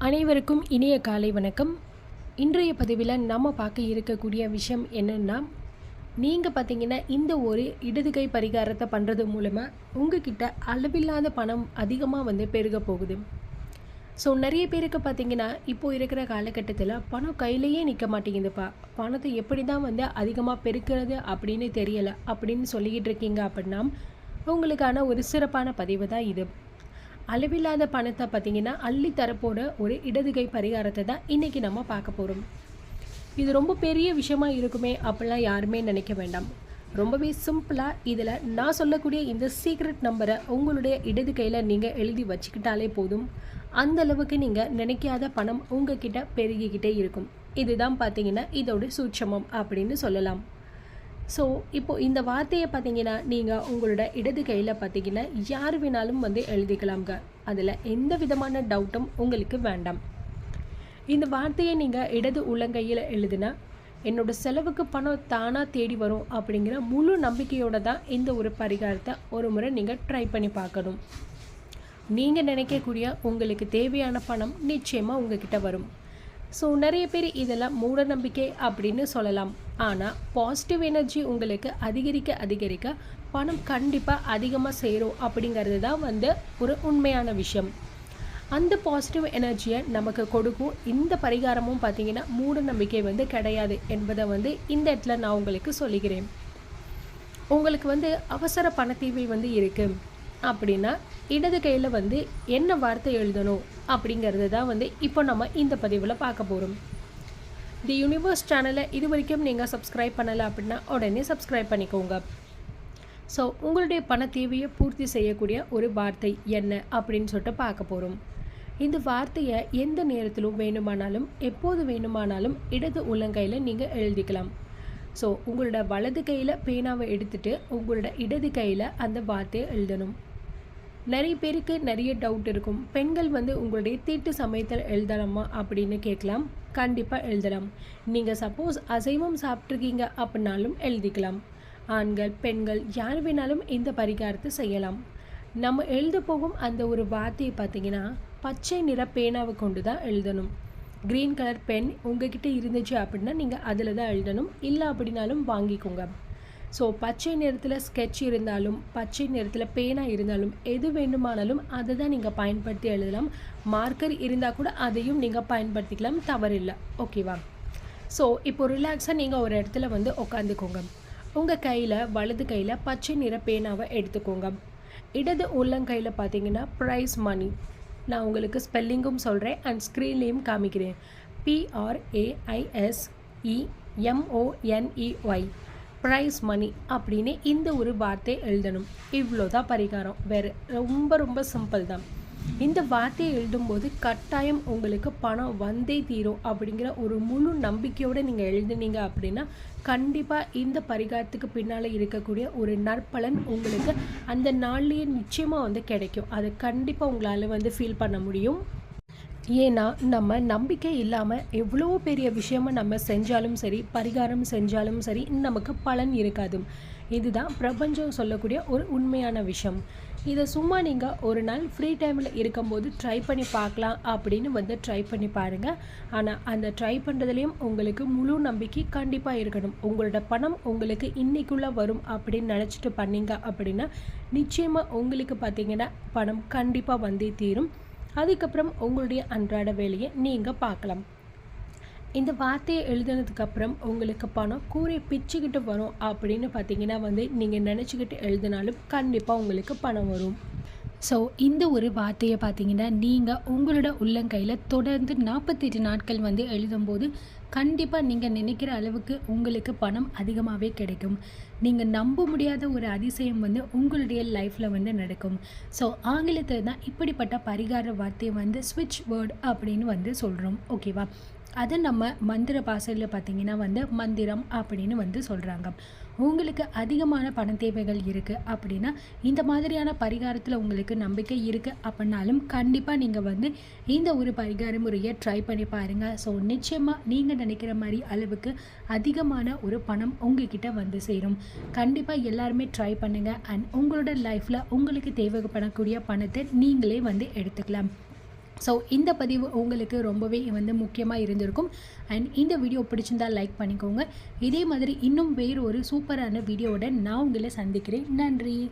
அனைவருக்கும் இனிய காலை வணக்கம். இன்றைய பதிவில் நம்ம பார்க்க இருக்கக்கூடிய விஷயம் என்னென்னா, நீங்கள் பார்த்தீங்கன்னா இந்த ஒரு இடது கை பரிகாரத்தை பண்ணுறது மூலமாக உங்ககிட்ட அளவில்லாத பணம் அதிகமாக பெருக போகுது. ஸோ நிறைய பேருக்கு பார்த்தீங்கன்னா இப்போது இருக்கிற காலகட்டத்தில் பணம் கையிலேயே நிற்க மாட்டேங்குதுப்பா, பணத்தை எப்படி தான் அதிகமாக பெருக்கிறது அப்படின்னு தெரியலை அப்படின்னு சொல்லிக்கிட்டு இருக்கீங்க. அப்படின்னா உங்களுக்கான ஒரு சிறப்பான பதிவு தான் இது. அளவில்லாத பணத்தை பார்த்தீங்கன்னா அள்ளி தரப்போட ஒரு இடதுகை பரிகாரத்தை தான் இன்றைக்கி நம்ம பார்க்க போகிறோம். இது ரொம்ப பெரிய விஷயமா இருக்குமே அப்படிலாம் யாருமே நினைக்க வேண்டாம். ரொம்பவே சிம்பிளாக இதில் நான் சொல்லக்கூடிய இந்த சீக்ரெட் நம்பரை உங்களுடைய இடது கையில் நீங்கள் எழுதி வச்சுக்கிட்டாலே போதும். அந்தளவுக்கு நீங்கள் நினைக்காத பணம் உங்ககிட்ட பெருகிக்கிட்டே இருக்கும். இதுதான் பார்த்தீங்கன்னா இதோட சூட்சமம் அப்படின்னு சொல்லலாம். ஸோ இப்போது இந்த வார்த்தையை பார்த்தீங்கன்னா நீங்கள் உங்களோட இடது கையில் பார்த்தீங்கன்னா யார் வேணாலும் எழுதிக்கலாம்ங்க. அதில் எந்த விதமான டவுட்டும் உங்களுக்கு வேண்டாம். இந்த வார்த்தையை நீங்கள் இடது உள்ளங்கையில் எழுதுனா என்னோடய செலவுக்கு பணம் தானாக தேடி வரும் அப்படிங்கிற முழு நம்பிக்கையோடு தான் இந்த ஒரு பரிகாரத்தை ஒரு முறை நீங்கள் ட்ரை பண்ணி பார்க்கணும். நீங்கள் நினைக்கக்கூடிய உங்களுக்கு தேவையான பணம் நிச்சயமாக உங்ககிட்ட வரும். ஸோ நிறைய பேர் இதெல்லாம் மூட நம்பிக்கை அப்படின்னு சொல்லலாம். ஆனால் பாசிட்டிவ் எனர்ஜி உங்களுக்கு அதிகரிக்க பணம் கண்டிப்பாக அதிகமாக சேரும் அப்படிங்கிறது தான் ஒரு உண்மையான விஷயம். அந்த பாசிட்டிவ் எனர்ஜியை நமக்கு கொடுக்கும் இந்த பரிகாரமும் பார்த்திங்கன்னா மூட நம்பிக்கை கிடையாது என்பதை இந்த இடத்துல நான் உங்களுக்கு சொல்லிக்கிறேன். உங்களுக்கு அவசர பண தேவை இருக்குது அப்படின்னா இடது கையில் என்ன வார்த்தை எழுதணும் அப்படிங்கிறது தான் இப்போ நம்ம இந்த பதிவில் பார்க்க போகிறோம். தி யூனிவர்ஸ் சேனலை இது வரைக்கும் நீங்கள் சப்ஸ்கிரைப் பண்ணலை அப்படின்னா உடனே சப்ஸ்கிரைப் பண்ணிக்கோங்க. ஸோ உங்களுடைய பண தேவையை பூர்த்தி செய்யக்கூடிய ஒரு வார்த்தை என்ன அப்படின்னு சொல்லிட்டு பார்க்க போகிறோம். இந்த வார்த்தையை எந்த நேரத்திலும் வேணுமானாலும் எப்போது வேணுமானாலும் இடது உள்ளங்கையில் நீங்கள் எழுதிக்கலாம். ஸோ உங்களோட வலது கையில் பேனாவை எடுத்துகிட்டு உங்களோட இடது கையில் அந்த வார்த்தையை எழுதணும். நிறைய பேருக்கு நிறைய டவுட் இருக்கும். பெண்கள் உங்களுடைய தீட்டு சமயத்தில் எழுதலாமா அப்படின்னு கேட்கலாம். கண்டிப்பாக எழுதலாம். நீங்கள் சப்போஸ் அசைவம் சாப்பிட்ருக்கீங்க அப்படின்னாலும் எழுதிக்கலாம். ஆண்கள் பெண்கள் யார் வேணாலும் இந்த பரிகாரத்தை செய்யலாம். நம்ம எழுத போகும் அந்த ஒரு வார்த்தையை பார்த்திங்கன்னா பச்சை நிற பேனாவை கொண்டு தான் எழுதணும். க்ரீன் கலர் பென் உங்ககிட்ட இருந்துச்சு அப்படின்னா நீங்கள் அதில் தான் எழுதணும். இல்லை அப்படின்னாலும் வாங்கிக்கோங்க. ஸோ பச்சை நிறத்தில் ஸ்கெட்ச் இருந்தாலும் பச்சை நிறத்தில் பேனா இருந்தாலும் எது வேண்டுமானாலும் அதை தான் நீங்கள் பயன்படுத்தி எழுதலாம். மார்க்கர் இருந்தால் கூட அதையும் நீங்கள் பயன்படுத்திக்கலாம், தவறில்லை. ஓகேவா? ஸோ இப்போ ரிலாக்ஸாக நீங்கள் ஒரு இடத்துல உட்காந்துக்கோங்க. உங்கள் கையில் வலது கையில் பச்சை நிற பேனாவை எடுத்துக்கோங்க. இடது உள்ளங்கையில் பார்த்தீங்கன்னா ப்ரைஸ் மணி. நான் உங்களுக்கு ஸ்பெல்லிங்கும் சொல்கிறேன் அண்ட் ஸ்க்ரீன்லேயும் காமிக்கிறேன். PRAISEMONEY ப்ரைஸ் மணி அப்படின்னு இந்த ஒரு வார்த்தை எழுதணும். இவ்வளோதான் பரிகாரம். வேறு ரொம்ப சிம்பிள் தான். இந்த வார்த்தையை எழுதும்போது கட்டாயம் உங்களுக்கு பணம் வந்தே தீரும் அப்படிங்கிற ஒரு முழு நம்பிக்கையோடு நீங்கள் எழுதுனீங்க அப்படின்னா கண்டிப்பாக இந்த பரிகாரத்துக்கு பின்னால் இருக்கக்கூடிய ஒரு நற்பலன் உங்களுக்கு அந்த நாள்லேயே நிச்சயமாக கிடைக்கும். அதை கண்டிப்பாக உங்களால் ஃபீல் பண்ண முடியும். ஏன்னா நம்ம நம்பிக்கை இல்லாமல் எவ்வளோ பெரிய விஷயமா நம்ம செஞ்சாலும் சரி, பரிகாரம் செஞ்சாலும் சரி, நமக்கு பலன் இருக்காது. இதுதான் பிரபஞ்சம் சொல்லக்கூடிய ஒரு உண்மையான விஷயம். இதை சும்மா நீங்கள் ஒரு நாள் ஃப்ரீ டைமில் இருக்கும்போது ட்ரை பண்ணி பார்க்கலாம் அப்படின்னு ட்ரை பண்ணி பாருங்கள். ஆனால் அந்த ட்ரை பண்ணுறதுலேயும் உங்களுக்கு முழு நம்பிக்கை கண்டிப்பாக இருக்கணும். உங்களோட பணம் உங்களுக்கு இன்றைக்குள்ளே வரும் அப்படின்னு நினச்சிட்டு பண்ணீங்க அப்படின்னா நிச்சயமாக உங்களுக்கு பார்த்திங்கன்னா பணம் கண்டிப்பாக வந்தே தீரும். அதுக்கப்புறம் உங்களுடைய அன்றாட வேலையை நீங்கள் பார்க்கலாம். இந்த வார்த்தையை எழுதுனதுக்கப்புறம் உங்களுக்கு பணம் கூரை பிச்சுக்கிட்டு வரும் அப்படின்னு பார்த்தீங்கன்னா நீங்கள் நினச்சிக்கிட்டு எழுதினாலும் கண்டிப்பாக உங்களுக்கு பணம் வரும். ஸோ இந்த ஒரு வார்த்தையை பார்த்தீங்கன்னா நீங்கள் உங்களோட உள்ளங்கையில் தொடர்ந்து 48 நாட்கள் எழுதும்போது கண்டிப்பாக நீங்கள் நினைக்கிற அளவுக்கு உங்களுக்கு பணம் அதிகமாகவே கிடைக்கும். நீங்கள் நம்ப முடியாத ஒரு அதிசயம் உங்களுடைய லைஃப்பில் நடக்கும். ஸோ ஆங்கிலத்தில் தான் இப்படிப்பட்ட பரிகார வார்த்தையை ஸ்விட்ச் வேர்ட் அப்படின்னு சொல்கிறோம். ஓகேவா? அதை நம்ம மந்திர பாசையில் பார்த்திங்கன்னா மந்திரம் அப்படின்னு சொல்கிறாங்க. உங்களுக்கு அதிகமான பண தேவைகள் இருக்குது அப்படின்னா இந்த மாதிரியான பரிகாரத்தில் உங்களுக்கு நம்பிக்கை இருக்குது அப்படின்னாலும் கண்டிப்பாக நீங்கள் இந்த ஒரு பரிகார முறையை ட்ரை பண்ணி பாருங்கள். ஸோ நிச்சயமாக நீங்கள் நினைக்கிற மாதிரி அளவுக்கு அதிகமான ஒரு பணம் உங்ககிட்ட சேரும். கண்டிப்பாக எல்லாருமே ட்ரை பண்ணுங்கள். அண்ட் உங்களோட லைஃப்பில் உங்களுக்கு தேவைப்படக்கூடிய பணத்தை நீங்களே எடுத்துக்கலாம். ஸோ இந்த பதிவு உங்களுக்கு ரொம்பவே முக்கியமாக இருந்திருக்கும். அண்ட் இந்த வீடியோ பிடிச்சிருந்தால் லைக் பண்ணிக்கோங்க. இதே மாதிரி இன்னும் வேறு ஒரு சூப்பரான வீடியோவுடன் நான் உங்களை சந்திக்கிறேன். நன்றி.